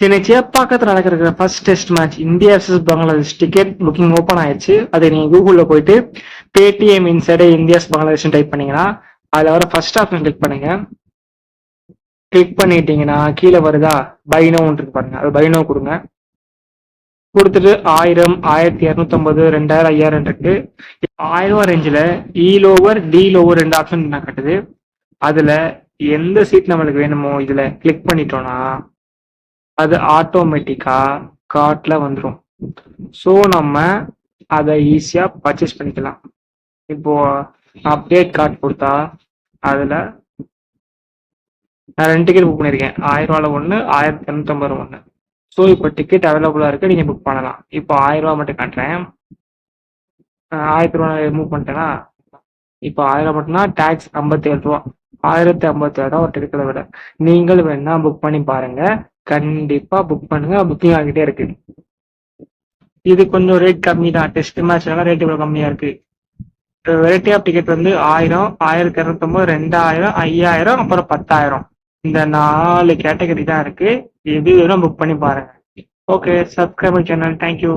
சென்னை சேப்பாக்கத்தில் நடக்கிற first test match India vs Bangladesh ticket booking open ஆயிடுச்சு. அதை நீங்க கூகுள்ல போயிட்டு Paytm inside India's Bangladesh type பண்ணீங்கன்னா அதுல வர ஃபர்ஸ்ட் ஆப்ஷன் கிளிக் பண்ணுங்க. கிளிக் பண்ணிட்டீங்கன்னா கீழே வருதா பைனோ இருக்கு பாருங்க, அது பைனோ கொடுங்க. கொடுத்துட்டு 1000, 1250, 2000, 5000 இருக்கு. 1000 ரேஞ்சில் இ லோவர் டி லோவர் 2 ஆப்ஷன் நான் கட்டுது. அதுல எந்த சீட் நம்மளுக்கு வேணுமோ இதுல கிளிக் பண்ணிட்டோம்னா அது ஆட்டோமேட்டிக்கா கார்ட்ல வந்துடும். ஸோ நம்ம அதை ஈஸியா பர்ச்சேஸ் பண்ணிக்கலாம். இப்போ அப்டேட் கார்ட் கொடுத்தா அதுல நான் 2 டிக்கெட் புக் பண்ணியிருக்கேன். 1000 ரூபால ஒன்று, 1250 ஒன்று. ஸோ இப்போ டிக்கெட் அவைலபிளா இருக்கு, நீங்க புக் பண்ணலாம். இப்போ 1000 ரூபா மட்டும் காட்டுறேன். 1000 ரூபா மூவ் பண்ணிட்டேன்னா இப்போ 1000 மட்டும்னா டேக்ஸ் 57 ரூபா. 1057 ரூபா ஒரு டிக்கெட்டை விட நீங்கள் வேணா புக் பண்ணி பாருங்க. கண்டிப்பா புக் பண்ணுங்க, புக்கிங் ஆகிட்டே இருக்கு. இது கொஞ்சம் ரேட் கம்மி தான். டெஸ்ட் மேட்ச்னால ரேட் இவ்வளவு கம்மியா இருக்கு. வெரைட்டி ஆஃப் டிக்கெட் வந்து 1000, 1250, 2000, 5000, அப்புறம் 10000. இந்த 4 கேட்டகரி தான் இருக்கு. எது வேணும் புக் பண்ணி பாருங்க. Okay, subscriber channel. தேங்க்யூ.